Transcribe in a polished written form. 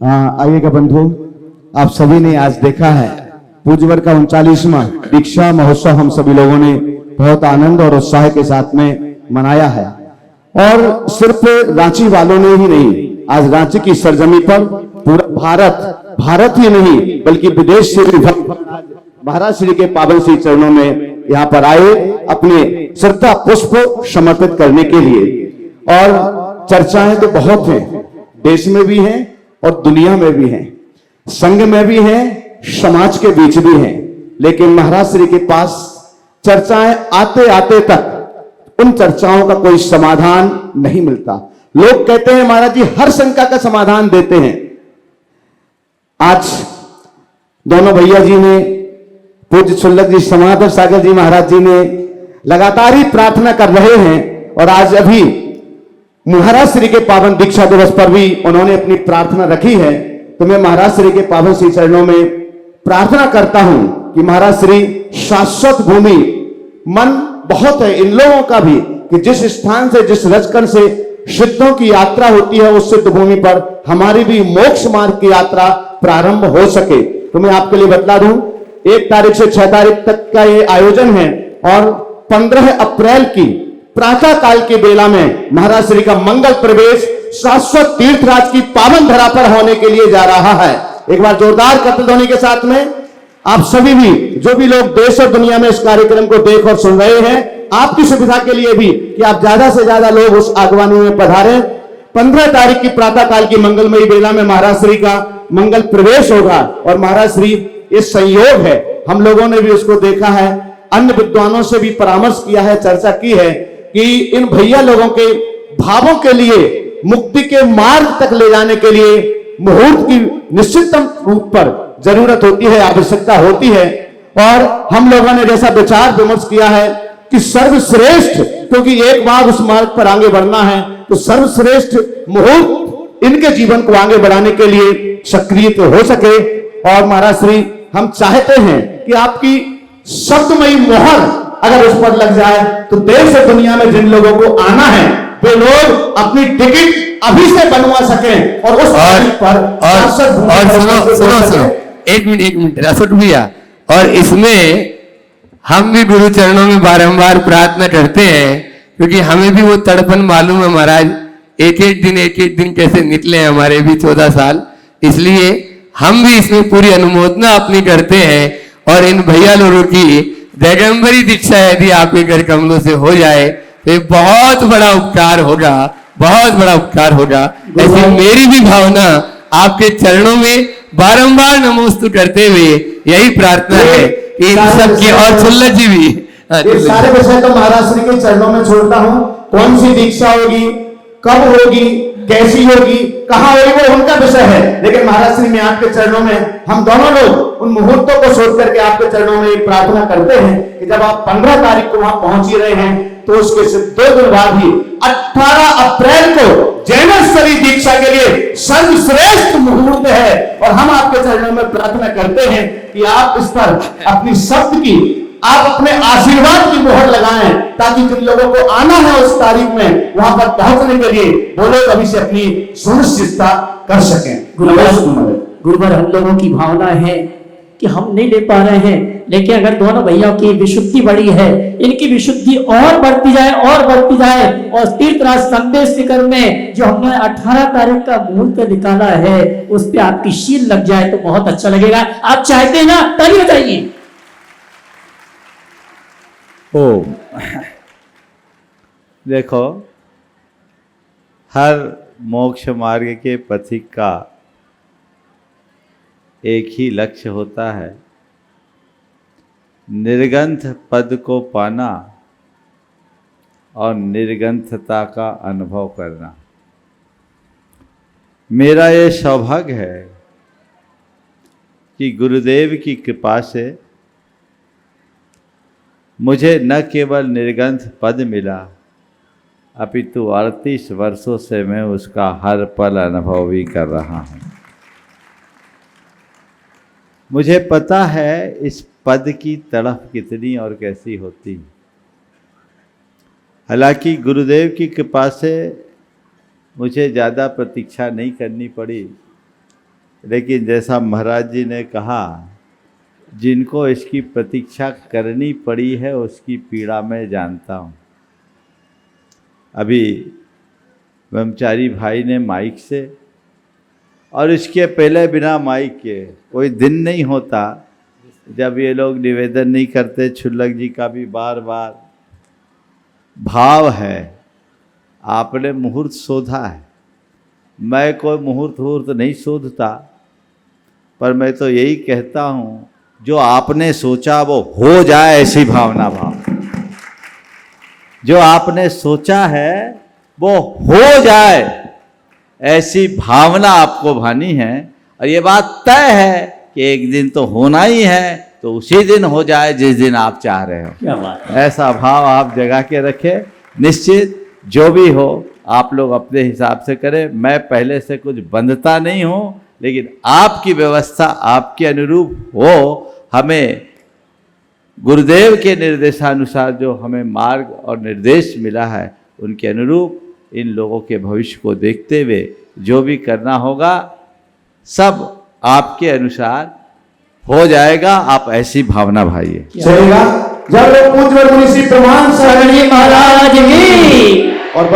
आइएगा बंधु, आप सभी ने आज देखा है पूज्यवर का 39वां दीक्षा महोत्सव हम सभी लोगों ने बहुत आनंद और उत्साह के साथ में मनाया है। और सिर्फ रांची वालों ने ही नहीं, आज रांची की सरजमी पर पूरा भारत ही नहीं बल्कि विदेश से भी महाराज श्री के पावन श्री चरणों में यहाँ पर आए अपने श्रद्धा पुष्प समर्पित करने के लिए। और चर्चाएं तो बहुत हैं, देश में भी हैं और दुनिया में भी हैं, संघ में भी हैं, समाज के बीच भी हैं, लेकिन महाराज श्री के पास चर्चाएं आते आते तक उन चर्चाओं का कोई समाधान नहीं मिलता। लोग कहते हैं महाराज जी हर शंका का समाधान देते हैं। आज दोनों भैया जी ने, पूज्य सुल्लक जी, समाधर सागर जी महाराज जी ने लगातार ही प्रार्थना कर रहे हैं और आज अभी महाराज श्री के पावन दीक्षा दिवस पर भी उन्होंने अपनी प्रार्थना रखी है। तो मैं महाराज श्री के पावन श्री चरणों में प्रार्थना करता हूं कि महाराज श्री शाश्वत भूमि, मन बहुत है इन लोगों का भी कि जिस स्थान से, जिस रजकण से सिद्धों की यात्रा होती है उस सिद्ध भूमि पर हमारी भी मोक्ष मार्ग की यात्रा प्रारंभ हो सके। तो मैं आपके लिए बतला दूं, 1 तारीख से 6 तारीख तक का ये आयोजन है और 15 अप्रैल की प्रातः काल की बेला में महाराज श्री का मंगल प्रवेश शाश्वत तीर्थराज की पावन धरा पर होने के लिए जा रहा है। एक बार जोरदार कतध्वनि के साथ में आप सभी भी, जो भी लोग देश और दुनिया में इस कार्यक्रम को देख और सुन रहे हैं, आपकी सुविधा के लिए भी कि आप ज्यादा से ज्यादा लोग उस आगवानी में पधारें। 15 तारीख की प्रातः काल की मंगलमयी बेला में महाराज श्री का मंगल प्रवेश होगा और महाराज श्री इस संयोग है, हम लोगों ने भी उसको देखा है, अन्य विद्वानों से भी परामर्श किया है, चर्चा की है कि इन भैया लोगों के भावों के लिए मुक्ति के मार्ग तक ले जाने के लिए मुहूर्त की निश्चितम रूप पर जरूरत होती है, आवश्यकता होती है। और हम लोगों ने जैसा विचार विमर्श किया है कि सर्वश्रेष्ठ, क्योंकि एक बार उस मार्ग पर आगे बढ़ना है तो सर्वश्रेष्ठ मुहूर्त इनके जीवन को आगे बढ़ाने के लिए सक्रिय हो सके। और महाराज श्री हम चाहते हैं कि आपकी शब्दमयी मोहर अगर उस पर लग जाए तो देश और दुनिया में जिन लोगों को आना है वे लोग अपनी टिकट अभी से बनवा सकें और उस पर सुनो एक मिनट रासोट भैया, और इसमें हम भी गुरु चरणों में बारंबार प्रार्थना करते हैं क्योंकि हमें भी वो तड़पन मालूम है महाराज, एक एक दिन कैसे निकले हमारे भी 14 साल, इसलिए हम भी इसमें पूरी अनुमोदना अपनी करते हैं। और इन भैया लोगों की दिगंबरी दीक्षा यदि आपके घर कमलों से हो जाए तो ये बहुत बड़ा उपकार होगा, बहुत बड़ा उपकार होगा। ऐसी मेरी भी भावना आपके चरणों में बारंबार नमोस्तु करते हुए यही प्रार्थना है कि इन सब की, और सुल्लभ जी भी ये सारे विषय तो महाराज श्री के चरणों में छोड़ता हूं। कौन सी दीक्षा होगी, कब होगी, कैसी होगी, कहां होगी, वो उनका विषय है, लेकिन महाराज श्री में आपके चरणों में हम दोनों लोग उन मुहूर्तों को सोच करके आपके चरणों में प्रार्थना करते हैं कि जब आप 15 तारीख को वहां पहुंच ही रहे हैं तो उसके 2 दिन बाद ही 18 अप्रैल को जैनेश्वरी दीक्षा के लिए सर्वश्रेष्ठ मुहूर्त है। और हम आपके चरणों में प्रार्थना करते हैं कि आप इस पर अपनी शब्द की, आप अपने आशीर्वाद की मोहर लगाएं ताकि जिन लोगों को आना है उस तारीख में वहां पर पहुंचने के लिए वो लोग अभी से अपनी सुनिश्चितता कर सकें। गुरुवर, हम लोगों की भावना है कि हम नहीं ले पा रहे हैं, लेकिन अगर दोनों भैया की विशुद्धि बड़ी है, इनकी विशुद्धि और बढ़ती जाए और तीर्थराज संदेश शिखर में जो हमने 18 तारीख का मुहूर्त निकाला है उस पर आपकी शील लग जाए तो बहुत अच्छा लगेगा। आप चाहते हैं ना, ताली बजाइए। ओ देखो, हर मोक्ष मार्ग के पथिक का एक ही लक्ष्य होता है, निर्गंथ पद को पाना और निर्गंथता का अनुभव करना। मेरा ये सौभाग्य है कि गुरुदेव की कृपा से मुझे न केवल निर्गंथ पद मिला अपितु 38 वर्षों से मैं उसका हर पल अनुभव भी कर रहा हूँ। मुझे पता है इस पद की तड़फ कितनी और कैसी होती। हालांकि गुरुदेव की कृपा से मुझे ज़्यादा प्रतीक्षा नहीं करनी पड़ी लेकिन जैसा महाराज जी ने कहा, जिनको इसकी प्रतीक्षा करनी पड़ी है उसकी पीड़ा मैं जानता हूँ। अभी ब्रह्मचारी भाई ने माइक से, और इसके पहले बिना माइक के कोई दिन नहीं होता जब ये लोग निवेदन नहीं करते। छुल्लक जी का भी बार बार भाव है, आपने मुहूर्त शोधा है। मैं कोई मुहूर्त नहीं शोधता, पर मैं तो यही कहता हूँ जो आपने सोचा वो हो जाए, ऐसी भावना भाव। जो आपने सोचा है वो हो जाए, ऐसी भावना आपको भानी है। और ये बात तय है कि एक दिन तो होना ही है, तो उसी दिन हो जाए जिस दिन आप चाह रहे हो। क्या बात है। ऐसा भाव आप जगा के रखें। निश्चित जो भी हो आप लोग अपने हिसाब से करें। मैं पहले से कुछ बंधता नहीं हूँ, लेकिन आपकी व्यवस्था आपके अनुरूप हो। हमें गुरुदेव के निर्देशानुसार जो हमें मार्ग और निर्देश मिला है, उनके अनुरूप इन लोगों के भविष्य को देखते हुए जो भी करना होगा सब आपके अनुसार हो जाएगा। आप ऐसी भावना भाइए। चलेगा। जब लोग पूज्य मुनि श्री प्रमाण शरणजी महाराज की और